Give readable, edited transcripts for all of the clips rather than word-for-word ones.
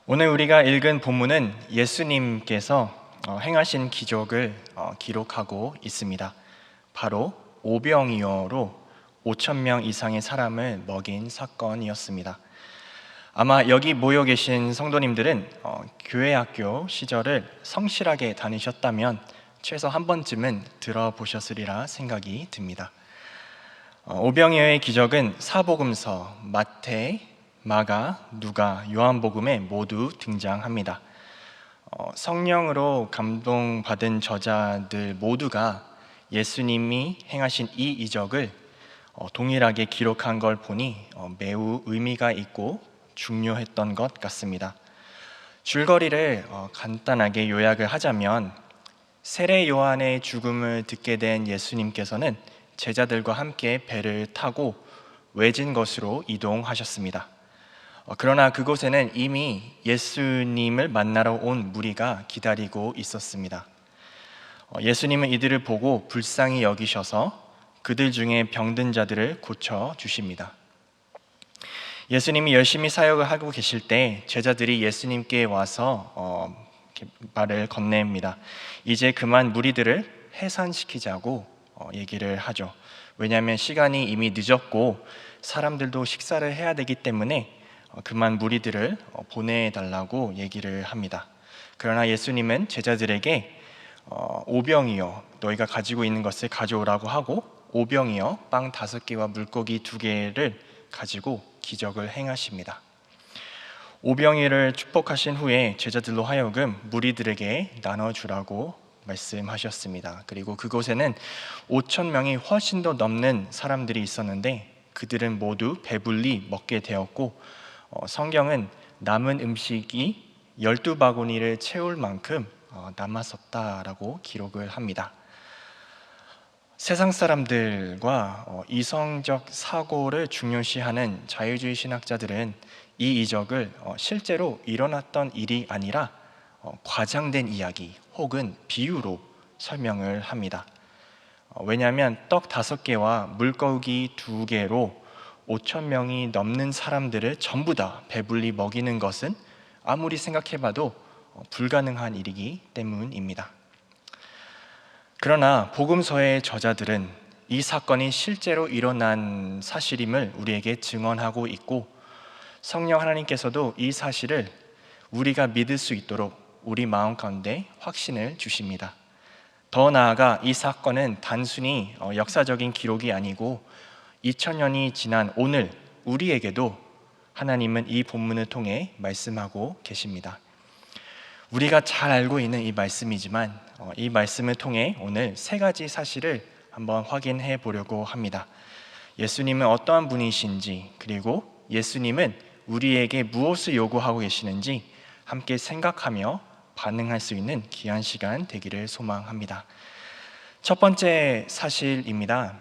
오늘 우리가 읽은 본문은 예수님께서 행하신 기적을 기록하고 있습니다. 바로 오병이어로 5천 명 이상의 사람을 먹인 사건이었습니다. 아마 여기 모여 계신 성도님들은 교회 학교 시절을 성실하게 다니셨다면 최소 한 번쯤은 들어보셨으리라 생각이 듭니다. 오병이어의 기적은 사복음서, 마태, 마가, 누가, 요한복음에 모두 등장합니다. 성령으로 감동받은 저자들 모두가 예수님이 행하신 이 이적을 동일하게 기록한 걸 보니 매우 의미가 있고 중요했던 것 같습니다. 줄거리를 간단하게 요약을 하자면, 세례 요한의 죽음을 듣게 된 예수님께서는 제자들과 함께 배를 타고 외진 곳으로 이동하셨습니다. 그러나 그곳에는 이미 예수님을 만나러 온 무리가 기다리고 있었습니다. 예수님은 이들을 보고 불쌍히 여기셔서 그들 중에 병든 자들을 고쳐 주십니다. 예수님이 열심히 사역을 하고 계실 때 제자들이 예수님께 와서 말을 건넵니다. 이제 그만 무리들을 해산시키자고 얘기를 하죠. 왜냐하면 시간이 이미 늦었고 사람들도 식사를 해야 되기 때문에 그만 무리들을 보내달라고 얘기를 합니다. 그러나 예수님은 제자들에게 오병이어, 너희가 가지고 있는 것을 가져오라고 하고 오병이어 빵 5개와 물고기 2개를 가지고 기적을 행하십니다. 오병이어를 축복하신 후에 제자들로 하여금 무리들에게 나눠주라고 말씀하셨습니다. 그리고 그곳에는 5천 명이 훨씬 더 넘는 사람들이 있었는데 그들은 모두 배불리 먹게 되었고, 성경은 남은 음식이 12바구니를 채울 만큼 남았었다라고 기록을 합니다. 세상 사람들과 이성적 사고를 중요시하는 자유주의 신학자들은 이 이적을 실제로 일어났던 일이 아니라 과장된 이야기 혹은 비유로 설명을 합니다. 왜냐하면 떡 5개와 물고기 2개로 5천 명이 넘는 사람들을 전부 다 배불리 먹이는 것은 아무리 생각해봐도 불가능한 일이기 때문입니다. 그러나 복음서의 저자들은 이 사건이 실제로 일어난 사실임을 우리에게 증언하고 있고, 성령 하나님께서도 이 사실을 우리가 믿을 수 있도록 우리 마음 가운데 확신을 주십니다. 더 나아가 이 사건은 단순히 역사적인 기록이 아니고 2000년이 지난 오늘 우리에게도 하나님은 이 본문을 통해 말씀하고 계십니다. 우리가 잘 알고 있는 이 말씀이지만 이 말씀을 통해 오늘 3가지 사실을 한번 확인해 보려고 합니다. 예수님은 어떠한 분이신지, 그리고 예수님은 우리에게 무엇을 요구하고 계시는지 함께 생각하며 반응할 수 있는 귀한 시간 되기를 소망합니다. 첫 번째 사실입니다.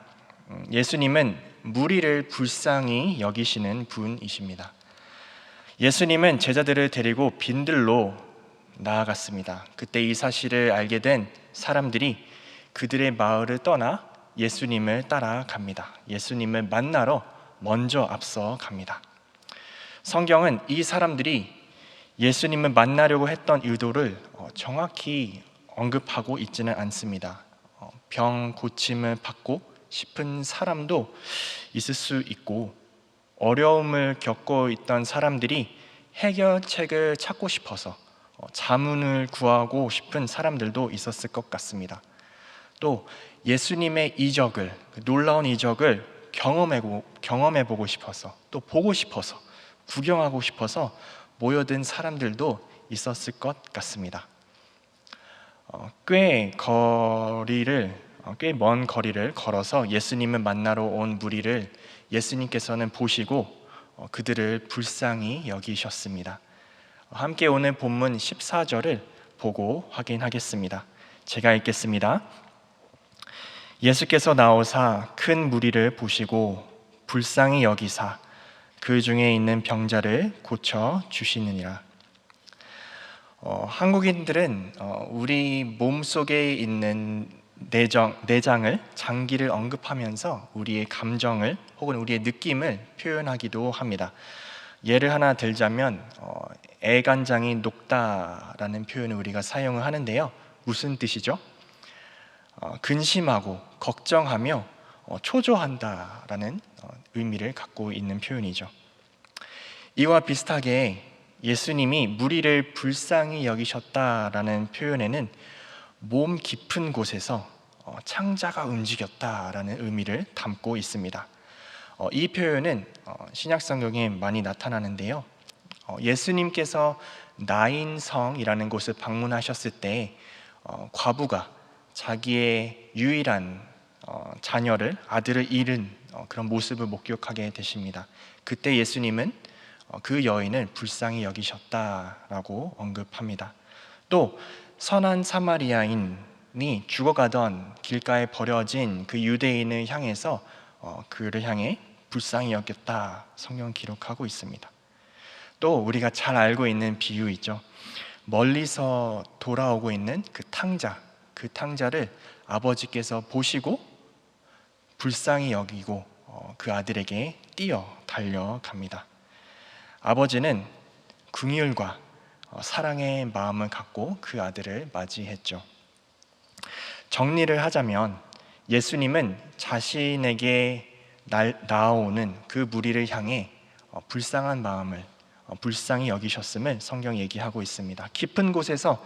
예수님은 무리를 불쌍히 여기시는 분이십니다. 예수님은 제자들을 데리고 빈들로 나아갔습니다. 그때 이 사실을 알게 된 사람들이 그들의 마을을 떠나 예수님을 따라갑니다. 예수님을 만나러 먼저 앞서 갑니다. 성경은 이 사람들이 예수님을 만나려고 했던 의도를 정확히 언급하고 있지는 않습니다. 병 고침을 받고 싶은 사람도 있을 수 있고, 어려움을 겪고 있던 사람들이 해결책을 찾고 싶어서 자문을 구하고 싶은 사람들도 있었을 것 같습니다. 또 예수님의 이적을, 놀라운 이적을 경험해보고 싶어서, 또 보고 싶어서, 구경하고 싶어서 모여든 사람들도 있었을 것 같습니다. 꽤 먼 거리를 걸어서 예수님을 만나러 온 무리를 예수님께서는 보시고 그들을 불쌍히 여기셨습니다. 함께 오늘 본문 14절을 보고 확인하겠습니다. 제가 읽겠습니다. 예수께서 나오사 큰 무리를 보시고 불쌍히 여기사 그 중에 있는 병자를 고쳐 주시느니라. 한국인들은 우리 몸속에 있는 내장을, 장기를 언급하면서 우리의 감정을 혹은 우리의 느낌을 표현하기도 합니다. 예를 하나 들자면 애간장이 녹다라는 표현을 우리가 사용을 하는데요. 무슨 뜻이죠? 근심하고 걱정하며 초조한다라는 의미를 갖고 있는 표현이죠. 이와 비슷하게 예수님이 무리를 불쌍히 여기셨다라는 표현에는 몸 깊은 곳에서 창자가 움직였다라는 의미를 담고 있습니다. 이 표현은 신약 성경에 많이 나타나는데요. 예수님께서 나인성이라는 곳을 방문하셨을 때 과부가 자기의 유일한 자녀를, 아들을 잃은 그런 모습을 목격하게 되십니다. 그때 예수님은 그 여인을 불쌍히 여기셨다라고 언급합니다. 또 선한 사마리아인이 죽어가던 길가에 버려진 그 유대인을 향해서 그를 향해 불쌍히 여겼다, 성경 기록하고 있습니다. 또 우리가 잘 알고 있는 비유이죠. 멀리서 돌아오고 있는 그 탕자를 아버지께서 보시고 불쌍히 여기고 그 아들에게 뛰어 달려갑니다. 아버지는 긍휼과 사랑의 마음을 갖고 그 아들을 맞이했죠. 정리를 하자면 예수님은 자신에게 나아오는 그 무리를 향해 불쌍한 마음을 불쌍히 여기셨음을 성경이 얘기하고 있습니다. 깊은 곳에서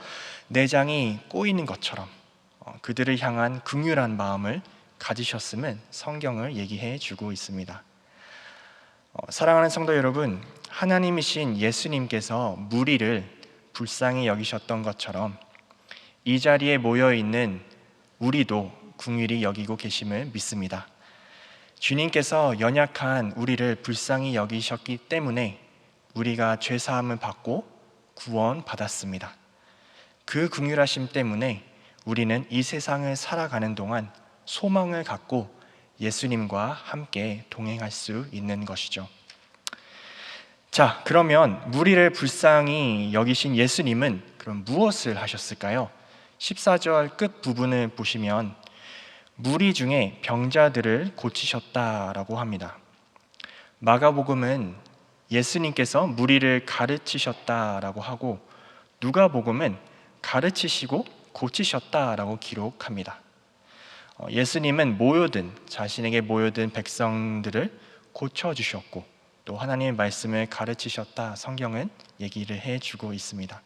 내장이 꼬이는 것처럼 그들을 향한 긍휼한 마음을 가지셨음을 성경을 얘기해 주고 있습니다. 사랑하는 성도 여러분, 하나님이신 예수님께서 무리를 불쌍히 여기셨던 것처럼 이 자리에 모여 있는 우리도 긍휼히 여기고 계심을 믿습니다. 주님께서 연약한 우리를 불쌍히 여기셨기 때문에 우리가 죄 사함을 받고 구원받았습니다. 그 긍휼하심 때문에 우리는 이 세상을 살아가는 동안 소망을 갖고 예수님과 함께 동행할 수 있는 것이죠. 자, 그러면 무리를 불쌍히 여기신 예수님은 그럼 무엇을 하셨을까요? 14절 끝 부분을 보시면 무리 중에 병자들을 고치셨다라고 합니다. 마가복음은 예수님께서 무리를 가르치셨다라고 하고 누가복음은 가르치시고 고치셨다라고 기록합니다. 예수님은 자신에게 모여든 백성들을 고쳐주셨고 또 하나님의 말씀을 가르치셨다, 성경은 얘기를 해주고 있습니다.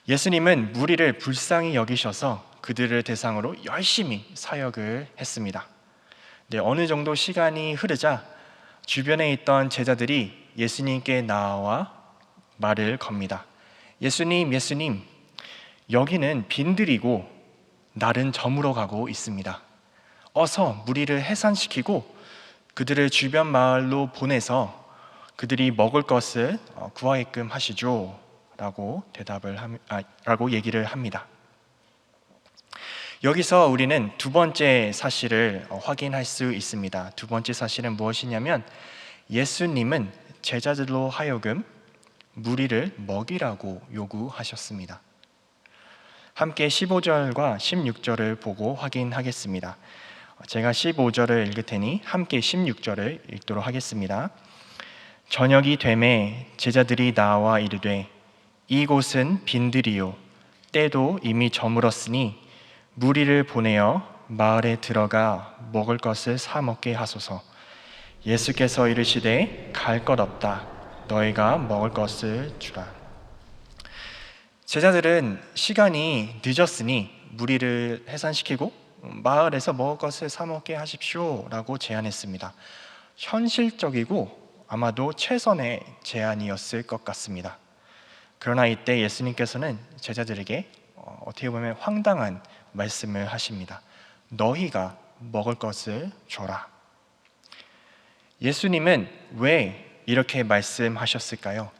예수님은 무리를 불쌍히 여기셔서 그들을 대상으로 열심히 사역을 했습니다. 어느 정도 시간이 흐르자 주변에 있던 제자들이 예수님께 나와 말을 겁니다. 예수님, 여기는 빈들이고 날은 저물어 가고 있습니다. 어서 무리를 해산시키고 그들을 주변 마을로 보내서 그들이 먹을 것을 구하게끔 하시죠 라고 얘기를 합니다. 여기서 우리는 두 번째 사실을 확인할 수 있습니다. 두 번째 사실은 무엇이냐면 예수님은 제자들로 하여금 무리를 먹이라고 요구하셨습니다. 함께 15절과 16절을 보고 확인하겠습니다. 제가 15절을 읽을 테니 함께 16절을 읽도록 하겠습니다. 저녁이 되매 제자들이 나와 이르되 이곳은 빈들이요 때도 이미 저물었으니 무리를 보내어 마을에 들어가 먹을 것을 사 먹게 하소서. 예수께서 이르시되 갈 것 없다. 너희가 먹을 것을 주라. 제자들은 시간이 늦었으니 무리를 해산시키고 마을에서 먹을 것을 사 먹게 하십시오 라고 제안했습니다. 현실적이고 아마도 최선의 제안이었을 것 같습니다. 그러나 이때 예수님께서는 제자들에게 어떻게 보면 황당한 말씀을 하십니다. 너희가 먹을 것을 줘라. 예수님은 왜 이렇게 말씀하셨을까요?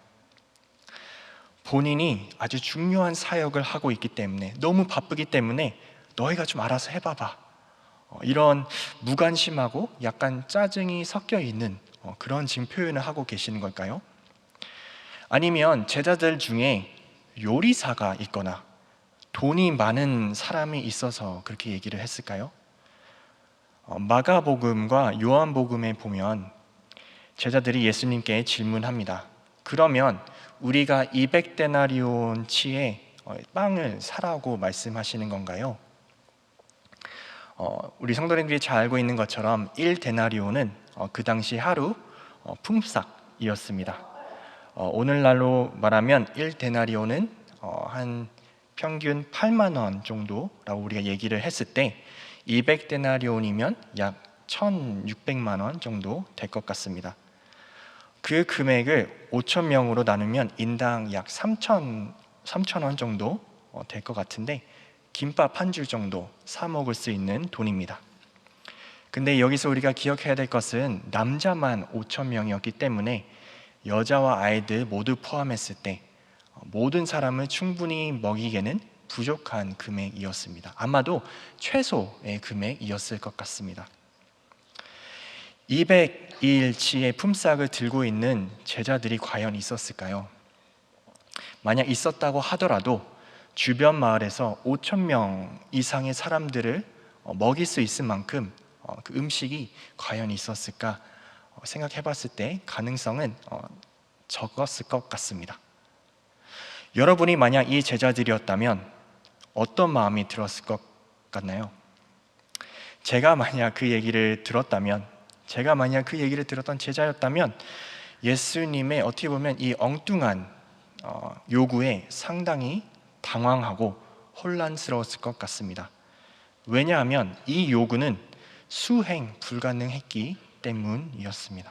본인이 아주 중요한 사역을 하고 있기 때문에, 너무 바쁘기 때문에 너희가 좀 알아서 해봐봐, 이런 무관심하고 약간 짜증이 섞여 있는 그런 지금 표현을 하고 계시는 걸까요? 아니면 제자들 중에 요리사가 있거나 돈이 많은 사람이 있어서 그렇게 얘기를 했을까요? 마가복음과 요한복음에 보면 제자들이 예수님께 질문합니다. 그러면 우리가 200데나리온치의 빵을 사라고 말씀하시는 건가요? 우리 성도님들이 잘 알고 있는 것처럼 1데나리온은 그 당시 하루 품삯이었습니다. 오늘날로 말하면 1데나리온은 한 평균 8만 원 정도라고 우리가 얘기를 했을 때 200데나리온이면 약 1,600만 원 정도 될 것 같습니다. 그 금액을 5천 명으로 나누면 인당 약 3천 원 정도 될 것 같은데 김밥 한 줄 정도 사 먹을 수 있는 돈입니다. 근데 여기서 우리가 기억해야 될 것은 남자만 5천 명이었기 때문에 여자와 아이들 모두 포함했을 때 모든 사람을 충분히 먹이기에는 부족한 금액이었습니다. 아마도 최소의 금액이었을 것 같습니다. 200일치의 품삯을 들고 있는 제자들이 과연 있었을까요? 만약 있었다고 하더라도 주변 마을에서 5천 명 이상의 사람들을 먹일 수 있을 만큼 그 음식이 과연 있었을까 생각해 봤을 때 가능성은 적었을 것 같습니다. 여러분이 만약 이 제자들이었다면 어떤 마음이 들었을 것 같나요? 제가 만약 그 얘기를 들었던 제자였다면 예수님의 어떻게 보면 이 엉뚱한 요구에 상당히 당황하고 혼란스러웠을 것 같습니다. 왜냐하면 이 요구는 수행 불가능했기 때문이었습니다.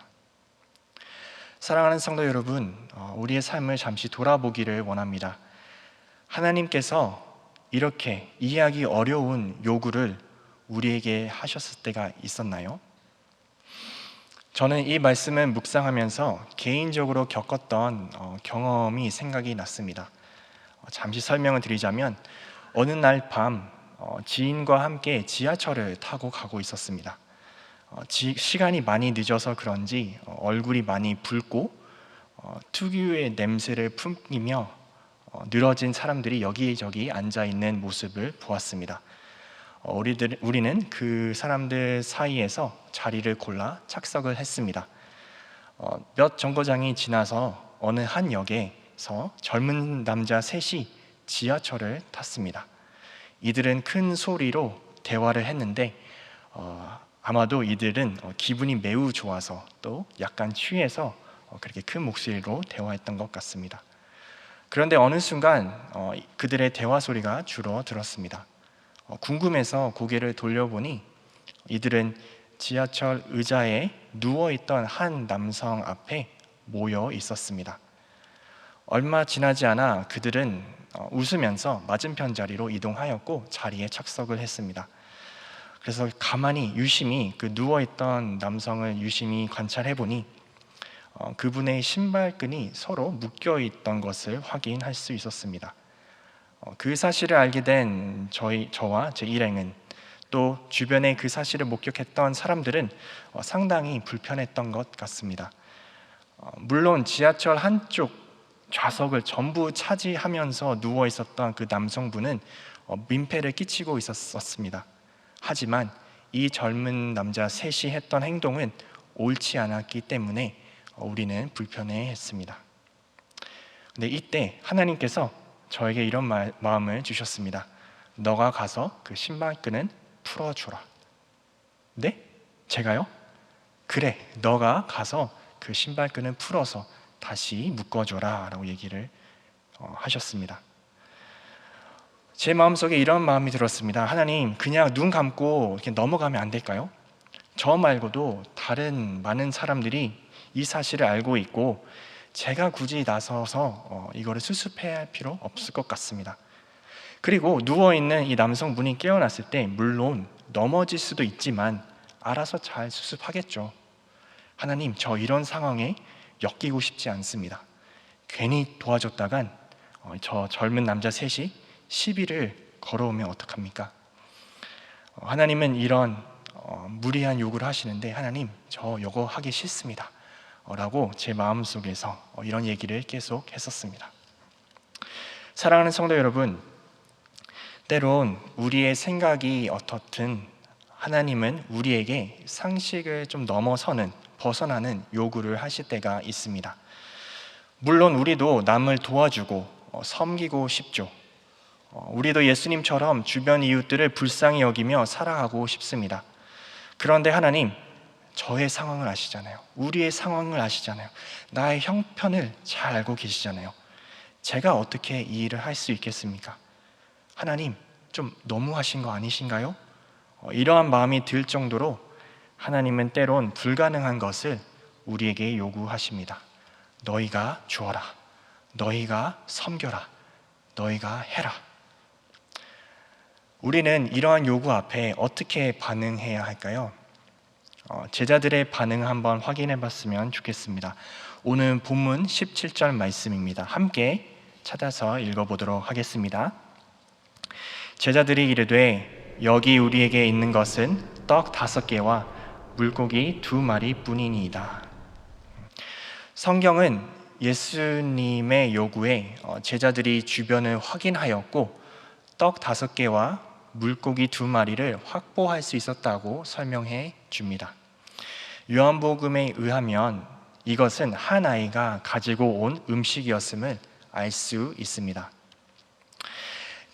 사랑하는 성도 여러분, 우리의 삶을 잠시 돌아보기를 원합니다. 하나님께서 이렇게 이해하기 어려운 요구를 우리에게 하셨을 때가 있었나요? 저는 이 말씀을 묵상하면서 개인적으로 겪었던 경험이 생각이 났습니다. 잠시 설명을 드리자면 어느 날 밤 지인과 함께 지하철을 타고 가고 있었습니다. 시간이 많이 늦어서 그런지 얼굴이 많이 붉고 특유의 냄새를 풍기며 늘어진 사람들이 여기저기 앉아있는 모습을 보았습니다. 우리는 그 사람들 사이에서 자리를 골라 착석을 했습니다. 몇 정거장이 지나서 어느 한 역에서 젊은 남자 셋이 지하철을 탔습니다. 이들은 큰 소리로 대화를 했는데 아마도 이들은 기분이 매우 좋아서 또 약간 취해서 그렇게 큰 목소리로 대화했던 것 같습니다. 그런데 어느 순간 그들의 대화 소리가 줄어들었습니다. 궁금해서 고개를 돌려보니 이들은 지하철 의자에 누워있던 한 남성 앞에 모여 있었습니다. 얼마 지나지 않아 그들은 웃으면서 맞은편 자리로 이동하였고 자리에 착석을 했습니다. 그래서 가만히 유심히 그 누워있던 남성을 유심히 관찰해 보니 그분의 신발끈이 서로 묶여있던 것을 확인할 수 있었습니다. 그 사실을 알게 된 저와 제 일행은 또 주변에 그 사실을 목격했던 사람들은 상당히 불편했던 것 같습니다. 물론 지하철 한쪽 좌석을 전부 차지하면서 누워 있었던 그 남성분은 민폐를 끼치고 있었습니다. 하지만 이 젊은 남자 셋이 했던 행동은 옳지 않았기 때문에 우리는 불편해했습니다. 근데 이때 하나님께서 저에게 이런 마음을 주셨습니다. 너가 가서 그 신발끈은 풀어주라. 네? 제가요? 그래, 너가 가서 그 신발끈을 풀어서 다시 묶어줘라 라고 얘기를 하셨습니다. 제 마음속에 이런 마음이 들었습니다. 하나님, 그냥 눈 감고 이렇게 넘어가면 안 될까요? 저 말고도 다른 많은 사람들이 이 사실을 알고 있고 제가 굳이 나서서 이거를 수습해야 할 필요 없을 것 같습니다. 그리고 누워있는 이 남성분이 깨어났을 때 물론 넘어질 수도 있지만 알아서 잘 수습하겠죠. 하나님, 저 이런 상황에 엮이고 싶지 않습니다. 괜히 도와줬다간 저 젊은 남자 셋이 시비를 걸어오면 어떡합니까? 하나님은 이런 무리한 요구를 하시는데 하나님, 저 이거 하기 싫습니다 라고 제 마음속에서 이런 얘기를 계속 했었습니다. 사랑하는 성도 여러분, 때론 우리의 생각이 어떻든 하나님은 우리에게 상식을 좀 벗어나는 요구를 하실 때가 있습니다. 물론 우리도 남을 도와주고 섬기고 싶죠. 우리도 예수님처럼 주변 이웃들을 불쌍히 여기며 살아가고 싶습니다. 그런데 하나님, 저의 상황을 아시잖아요. 우리의 상황을 아시잖아요. 나의 형편을 잘 알고 계시잖아요. 제가 어떻게 이 일을 할 수 있겠습니까? 하나님, 좀 너무하신 거 아니신가요? 이러한 마음이 들 정도로 하나님은 때론 불가능한 것을 우리에게 요구하십니다. 너희가 주어라. 너희가 섬겨라. 너희가 해라. 우리는 이러한 요구 앞에 어떻게 반응해야 할까요? 제자들의 반응을 한번 확인해 봤으면 좋겠습니다. 오늘 본문 17절 말씀입니다. 함께 찾아서 읽어보도록 하겠습니다. 제자들이 이르되 여기 우리에게 있는 것은 떡 5개와 물고기 2마리 뿐이니이다. 성경은 예수님의 요구에 제자들이 주변을 확인하였고 떡 5개와 물고기 2마리를 확보할 수 있었다고 설명해 줍니다. 요한복음에 의하면 이것은 한 아이가 가지고 온 음식이었음을 알 수 있습니다.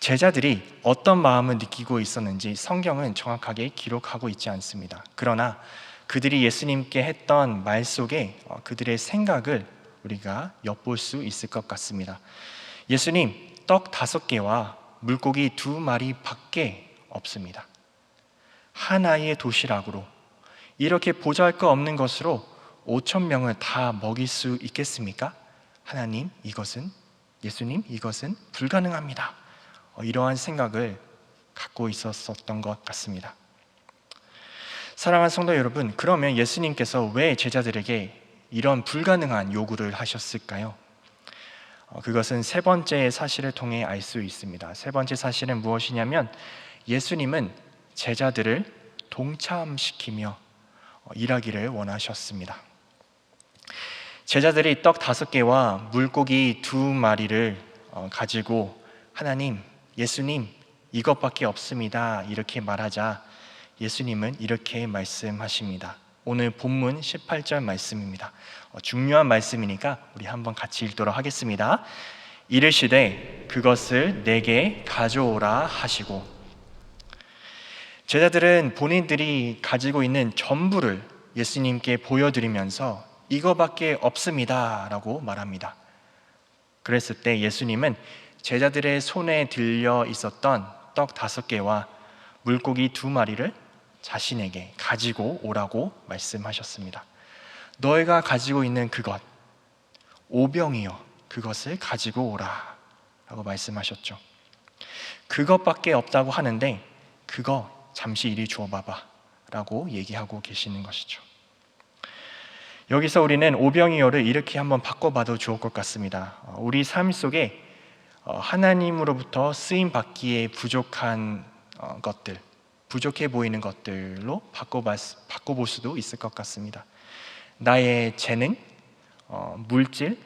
제자들이 어떤 마음을 느끼고 있었는지 성경은 정확하게 기록하고 있지 않습니다. 그러나 그들이 예수님께 했던 말 속에 그들의 생각을 우리가 엿볼 수 있을 것 같습니다. 예수님, 떡 5개와 물고기 2마리밖에 없습니다. 한 아이의 도시락으로 이렇게 보잘것없는 것으로 5,000명을 다 먹일 수 있겠습니까? 하나님, 예수님, 이것은 불가능합니다. 이러한 생각을 갖고 있었던 것 같습니다. 사랑하는 성도 여러분, 그러면 예수님께서 왜 제자들에게 이런 불가능한 요구를 하셨을까요? 그것은 세 번째 사실을 통해 알 수 있습니다. 세 번째 사실은 무엇이냐면 예수님은 제자들을 동참시키며 일하기를 원하셨습니다. 제자들이 떡 5개와 물고기 2마리를 가지고 하나님, 예수님, 이것밖에 없습니다. 이렇게 말하자 예수님은 이렇게 말씀하십니다. 오늘 본문 18절 말씀입니다. 중요한 말씀이니까 우리 한번 같이 읽도록 하겠습니다. 이르시되 그것을 내게 가져오라 하시고. 제자들은 본인들이 가지고 있는 전부를 예수님께 보여드리면서 이거밖에 없습니다 라고 말합니다. 그랬을 때 예수님은 제자들의 손에 들려 있었던 떡 5개와 물고기 2마리를 자신에게 가지고 오라고 말씀하셨습니다. 너희가 가지고 있는 그것, 오병이여, 그것을 가지고 오라 라고 말씀하셨죠. 그것밖에 없다고 하는데 그거 잠시 이리 주어봐봐 라고 얘기하고 계시는 것이죠. 여기서 우리는 오병이어를 이렇게 한번 바꿔봐도 좋을 것 같습니다. 우리 삶 속에 하나님으로부터 쓰임 받기에 부족한 것들, 부족해 보이는 것들로 바꿔볼 수도 있을 것 같습니다. 나의 재능, 물질,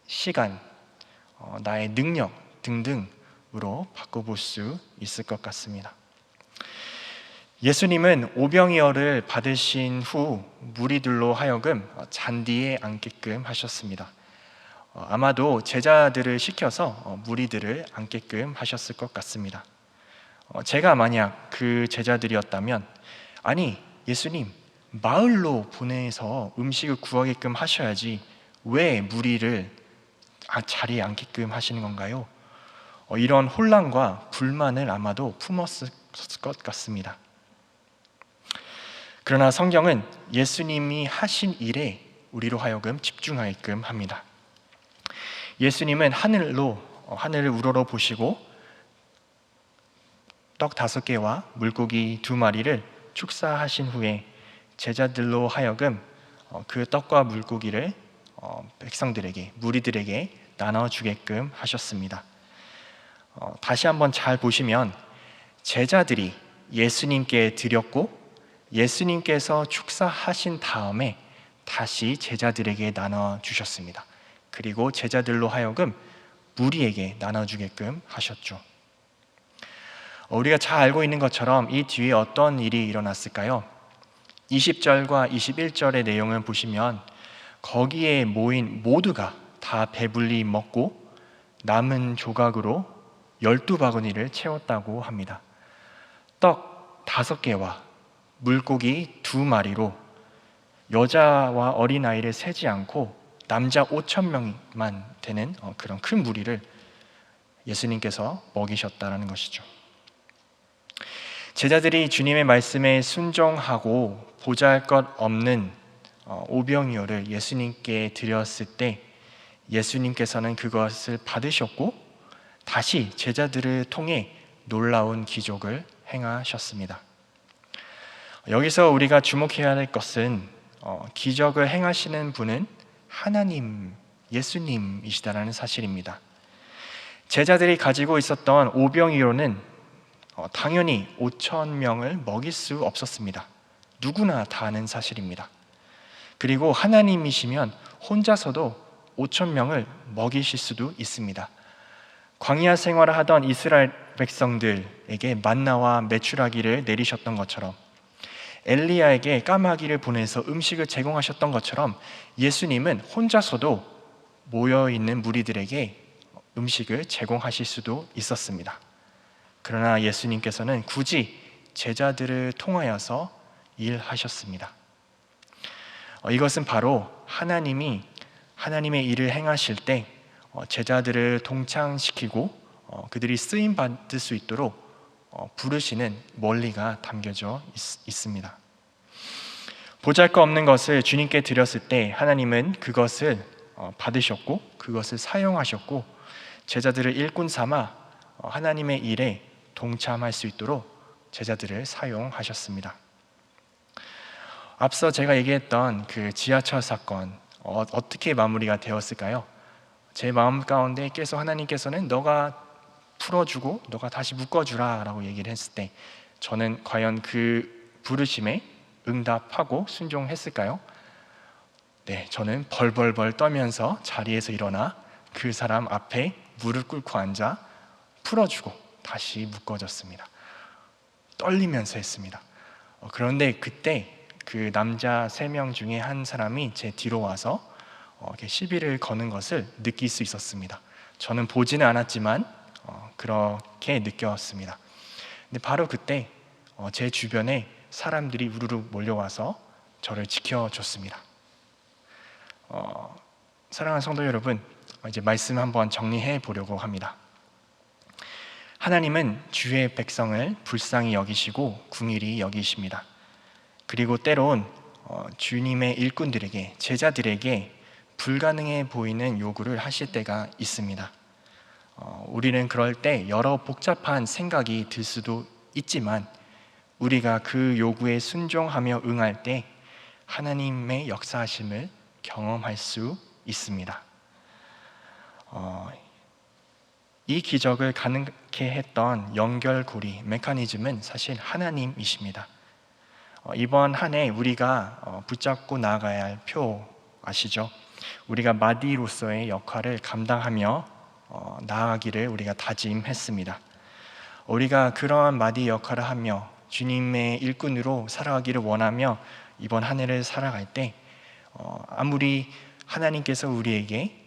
시간, 나의 능력 등등으로 바꿔볼 수 있을 것 같습니다. 예수님은 오병이어를 받으신 후 무리들로 하여금 잔디에 앉게끔 하셨습니다. 아마도 제자들을 시켜서 무리들을 앉게끔 하셨을 것 같습니다. 제가 만약 그 제자들이었다면 아니 예수님, 마을로 보내서 음식을 구하게끔 하셔야지 왜 무리를 자리에 앉게끔 하시는 건가요? 이런 혼란과 불만을 아마도 품었을 것 같습니다. 그러나 성경은 예수님이 하신 일에 우리로 하여금 집중하게끔 합니다. 예수님은 하늘을 우러러 보시고 떡 5개와 물고기 2마리를 축사하신 후에 제자들로 하여금 그 떡과 물고기를 백성들에게, 무리들에게 나눠주게끔 하셨습니다. 다시 한번 잘 보시면 제자들이 예수님께 드렸고 예수님께서 축사하신 다음에 다시 제자들에게 나눠주셨습니다. 그리고 제자들로 하여금 무리에게 나눠주게끔 하셨죠. 우리가 잘 알고 있는 것처럼 이 뒤에 어떤 일이 일어났을까요? 20절과 21절의 내용을 보시면 거기에 모인 모두가 다 배불리 먹고 남은 조각으로 12바구니를 채웠다고 합니다. 떡 5개와 물고기 2마리로 여자와 어린아이를 세지 않고 남자 5,000명만 되는 그런 큰 무리를 예수님께서 먹이셨다는 것이죠. 제자들이 주님의 말씀에 순종하고 보잘것없는 오병이어를 예수님께 드렸을 때 예수님께서는 그것을 받으셨고 다시 제자들을 통해 놀라운 기적을 행하셨습니다. 여기서 우리가 주목해야 할 것은 기적을 행하시는 분은 하나님, 예수님이시다라는 사실입니다. 제자들이 가지고 있었던 오병이어는 당연히 5,000명을 먹일 수 없었습니다. 누구나 다 아는 사실입니다. 그리고 하나님이시면 혼자서도 5,000명을 먹이실 수도 있습니다. 광야 생활을 하던 이스라엘 백성들에게 만나와 메추라기를 내리셨던 것처럼 엘리야에게 까마귀를 보내서 음식을 제공하셨던 것처럼 예수님은 혼자서도 모여있는 무리들에게 음식을 제공하실 수도 있었습니다. 그러나 예수님께서는 굳이 제자들을 통하여서 일하셨습니다. 이것은 바로 하나님의 일을 행하실 때 제자들을 동참시키고 그들이 쓰임 받을 수 있도록 부르시는 원리가 담겨져 있습니다. 보잘것없는 것을 주님께 드렸을 때 하나님은 그것을 받으셨고 그것을 사용하셨고 제자들을 일꾼 삼아 하나님의 일에 동참할 수 있도록 제자들을 사용하셨습니다. 앞서 제가 얘기했던 그 지하철 사건 어떻게 마무리가 되었을까요? 제 마음 가운데 계속 하나님께서는 너가 풀어주고 너가 다시 묶어주라 라고 얘기를 했을 때 저는 과연 그 부르심에 응답하고 순종했을까요? 네, 저는 벌벌벌 떨면서 자리에서 일어나 그 사람 앞에 무릎 꿇고 앉아 풀어주고 다시 묶어졌습니다. 떨리면서 했습니다. 그런데 그때 그 남자 3명 중에 한 사람이 제 뒤로 와서 이렇게 시비를 거는 것을 느낄 수 있었습니다. 저는 보지는 않았지만 그렇게 느꼈습니다. 근데 바로 그때 제 주변에 사람들이 우르르 몰려와서 저를 지켜줬습니다. 사랑하는 성도 여러분, 이제 말씀 한번 정리해 보려고 합니다. 하나님은 주의 백성을 불쌍히 여기시고 긍휼히 여기십니다. 그리고 때론 주님의 일꾼들에게, 제자들에게 불가능해 보이는 요구를 하실 때가 있습니다. 우리는 그럴 때 여러 복잡한 생각이 들 수도 있지만 우리가 그 요구에 순종하며 응할 때 하나님의 역사하심을 경험할 수 있습니다. 이 기적을 가능케 했던 연결고리, 메커니즘은 사실 하나님이십니다. 이번 한 해 우리가 붙잡고 나아가야 할 표 아시죠? 우리가 마디로서의 역할을 감당하며 나아가기를 우리가 다짐했습니다. 우리가 그러한 마디 역할을 하며 주님의 일꾼으로 살아가기를 원하며 이번 한 해를 살아갈 때 아무리 하나님께서 우리에게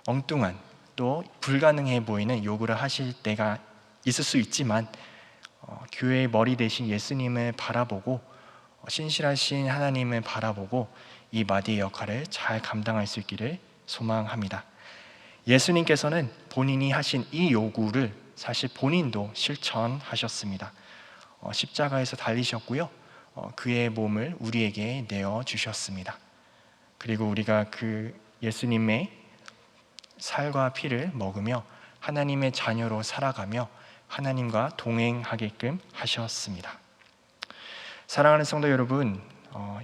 엉뚱한 또 불가능해 보이는 요구를 하실 때가 있을 수 있지만 교회의 머리 대신 예수님을 바라보고 신실하신 하나님을 바라보고 이 마디의 역할을 잘 감당할 수 있기를 소망합니다. 예수님께서는 본인이 하신 이 요구를 사실 본인도 실천하셨습니다. 십자가에서 달리셨고요. 그의 몸을 우리에게 내어주셨습니다. 그리고 우리가 그 예수님의 살과 피를 먹으며 하나님의 자녀로 살아가며 하나님과 동행하게끔 하셨습니다. 사랑하는 성도 여러분,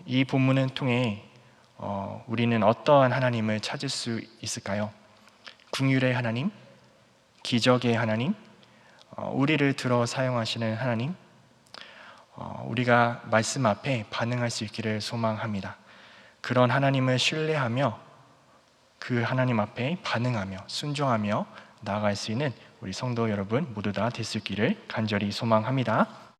이 본문을 통해 우리는 어떠한 하나님을 찾을 수 있을까요? 긍휼의 하나님, 기적의 하나님, 우리를 들어 사용하시는 하나님, 우리가 말씀 앞에 반응할 수 있기를 소망합니다. 그런 하나님을 신뢰하며 그 하나님 앞에 반응하며 순종하며 나아갈 수 있는 우리 성도 여러분 모두 다 됐을 길을 간절히 소망합니다.